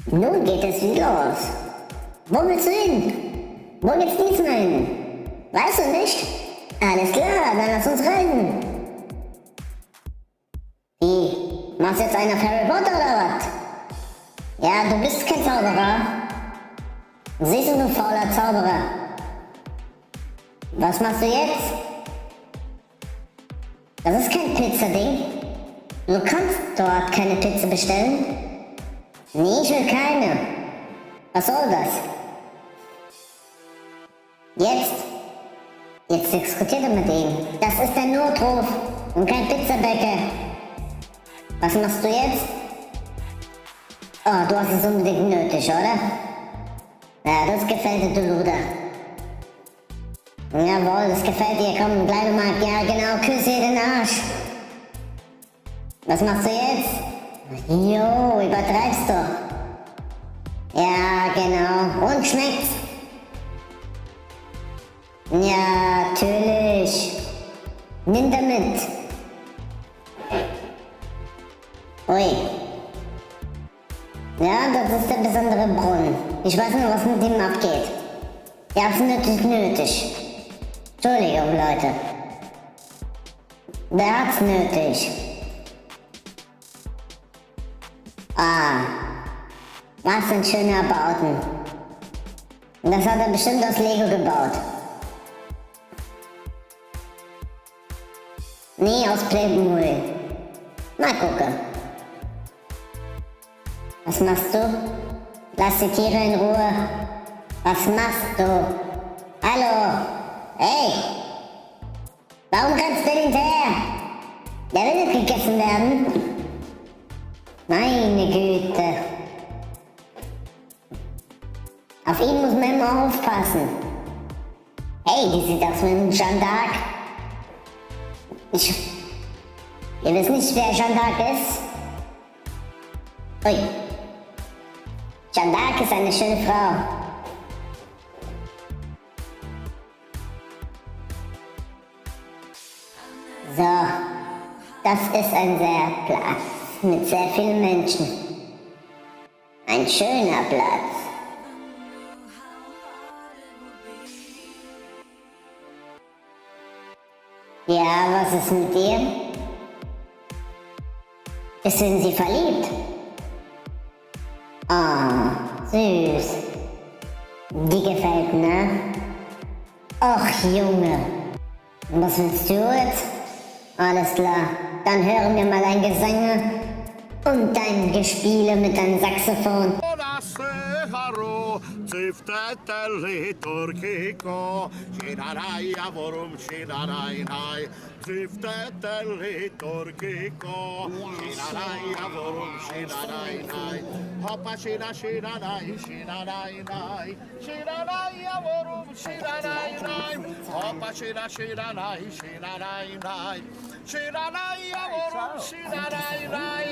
Nun geht es wieder los. Wo willst du hin? Wo geht's diesmal hin? Weißt du nicht? Alles klar, dann lass uns reisen. Wie? Machst jetzt einen auf Harry Potter oder was? Ja, du bist kein Zauberer. Siehst du, du fauler Zauberer. Was machst du jetzt? Das ist kein Pizzading. Du kannst dort keine Pizza bestellen. Nee, ich will keine. Was soll das? Jetzt diskutiert er mit ihm. Das ist ein Notruf und kein Pizzabäcker. Was machst du jetzt? Oh, du hast es unbedingt nötig, oder? Ja, das gefällt dir, du Luder. Jawohl, das gefällt dir. Komm, bleib mal. Ja, genau, küsse dir den Arsch. Was machst du jetzt? Jo, übertreibst du. Ja, genau. Und schmeckt's? Ja, natürlich. Nimm damit. Ui. Ja, das ist der besondere Brunnen. Ich weiß nur, was mit ihm abgeht. Ihr habt's nötig. Entschuldigung, Leute. Der hat's nötig. Ah, was ein schöner Bauten. Das hat er bestimmt aus Lego gebaut. Nee, aus Playmobil. Mal gucken. Was machst du? Lass die Tiere in Ruhe. Was machst du? Hallo? Hey! Warum rennst du denn hinterher? Der will nicht gegessen werden. Meine Güte. Auf ihn muss man immer aufpassen. Hey, wie sieht das mit dem Jeanne d'Arc? Ihr wisst nicht, wer Jeanne d'Arc ist? Ui. Jeanne d'Arc ist eine schöne Frau. So, das ist ein sehr Platz mit sehr vielen Menschen. Ein schöner Platz. Ja, was ist mit dir? Bist du in sie verliebt? Ah, süß. Die gefällt, ne? Och, Junge. Was willst du jetzt? Alles klar, dann hören wir mal dein Gesänge und dein Gespiele mit deinem Saxophon. Zifteteli turkiko, shiraraya vorum shirarainai. Zifteteli turkiko, shiraraya vorum shirarainai. Hoppa shira shirarai shirarainai, shiraraya vorum shirarainai. Hoppa shira shirarai shirarainai, shiraraya vorum shirarainai.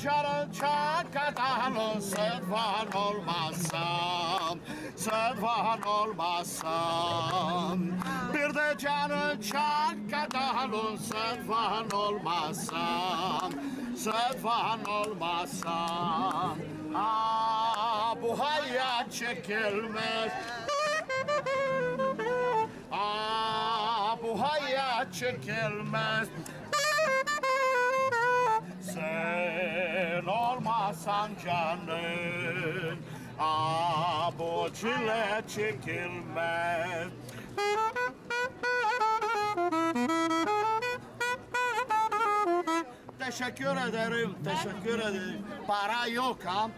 Canın çakadan servan olmazsam, servan olmazsam. Bir de canın çakadan servan olmazsam, servan olmazsam. Ah, bu hayat çekilmez. Ah, bu hayat çekilmez. Sen olmasan canım, ah bu çile çekilmez. Teşekkür ederim, teşekkür ederim. Para yok ha.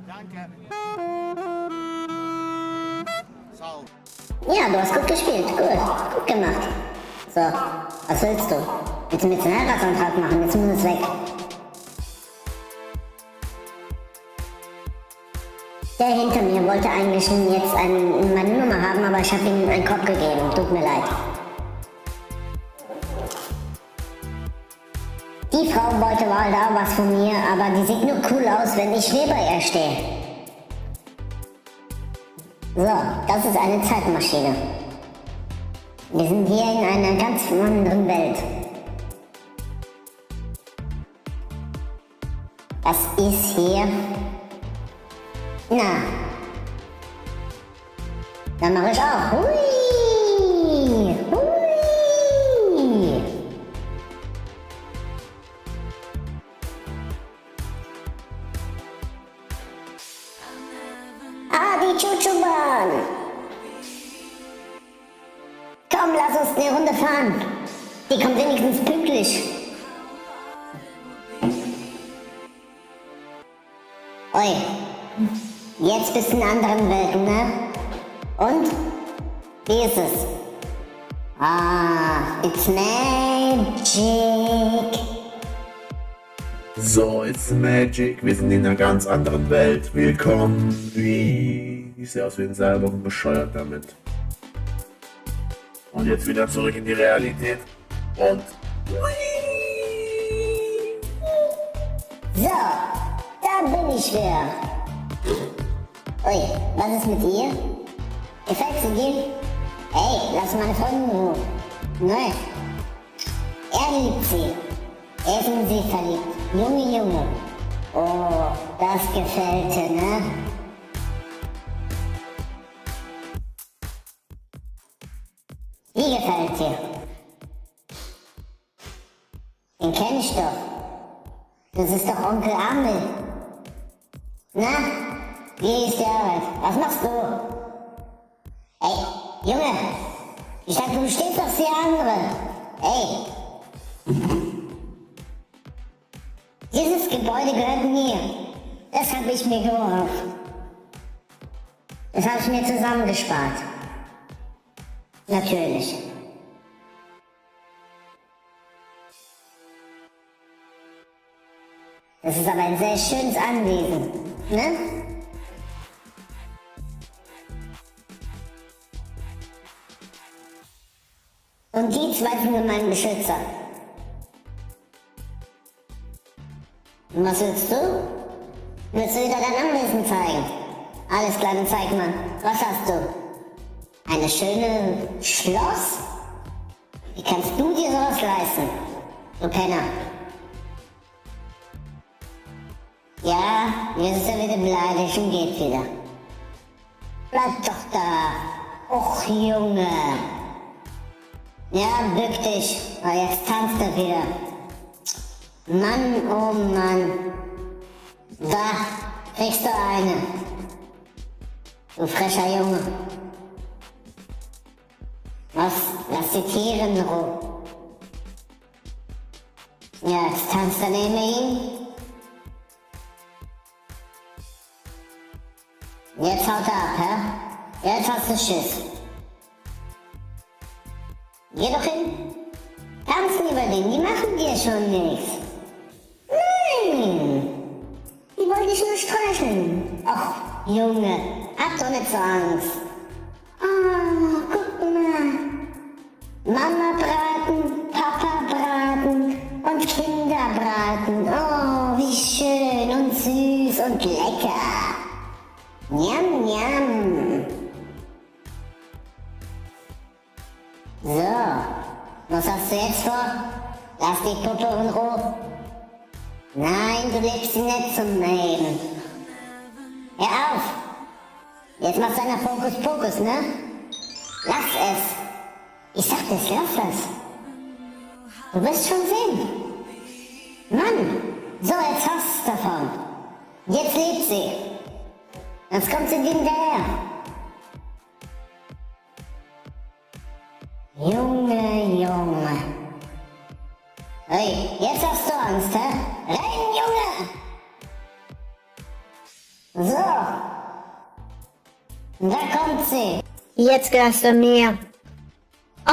Danke. Ja, du hast gut gespielt. Gut gemacht. So, was willst du? Willst du mir jetzt einen Heiratsantrag machen? Jetzt muss es weg. Der hinter mir wollte eigentlich jetzt meine Nummer haben, aber ich habe ihm einen Kopf gegeben. Tut mir leid. Die Frau wollte mal da was von mir, aber die sieht nur cool aus, wenn ich neben ihr stehe. So, das ist eine Zeitmaschine. Wir sind hier in einer ganz anderen Welt. Was ist hier? Na, dann mache ich auch. Hui! Hui! Ah, die Chuchu-Bahn! Komm, lass uns eine Runde fahren. Die kommt wenigstens pünktlich. Oi, jetzt bist du in anderen Welten, ne? Und? Wie ist es? Ah, it's magic. So, it's magic. Wir sind in einer ganz anderen Welt. Willkommen. Ich sehe aus wie ein selber und bescheuert damit. Und jetzt wieder zurück in die Realität. Und So, da bin ich wieder. Ui, was ist mit ihr? Gefällt sie dir? Ey, lass meine Freundin in Ruhe. Nein. Er liebt sie. Er ist in sie verliebt. Junge. Oh, das gefällt dir, ne? Wie gefällt dir? Den kenn ich doch. Das ist doch Onkel Amel. Na, wie ist die Arbeit? Was machst du? Ey, Junge, ich dachte, du stehst auf die andere. Ey. Dieses Gebäude gehört mir. Das habe ich mir gehofft. Das habe ich mir zusammengespart. Natürlich. Das ist aber ein sehr schönes Anwesen, ne? Und die zwei sind meine Beschützer. Und was willst du? Willst du wieder dein Anwesen zeigen? Alles klar, dann zeig mal. Was hast du? Eine schöne Schloss? Wie kannst du dir sowas leisten? Du Penner. Ja, jetzt ist er wieder beleidigt und geht wieder. Bleib doch da. Och, Junge. Ja, bück dich. Aber jetzt tanzt er wieder. Mann, oh Mann. Da, kriegst du eine. Du frecher Junge. Was? Lass die Tiere in Ruhe. Ja, jetzt tanzt er neben ihm. Jetzt haut er ab, hä? Jetzt hast du Schiss. Geh doch hin. Tanzen über den, die machen dir schon nichts. Nein! Die wollen dich nur streicheln. Och, Junge, hab doch nicht so Angst. Oh, guck mal. Mama braten, Papa braten und Kinder braten. Oh, wie schön und süß und lecker. Njam, njam. So, was hast du jetzt vor? Lass die Puppe in Ruhe. Nein, du lebst sie nicht zum Leben. Hör auf! Jetzt machst du einer Fokus-Pokus, ne? Lass es! Ich sag das, lass das! Du wirst schon sehen! Mann! So, jetzt hast du davon! Jetzt lebt sie! Jetzt kommt sie dir hinterher! Junge! Hey, jetzt hast du Angst, hä? Rein, Junge! So! Und da kommt sie! Jetzt gehörst du mir. Oh,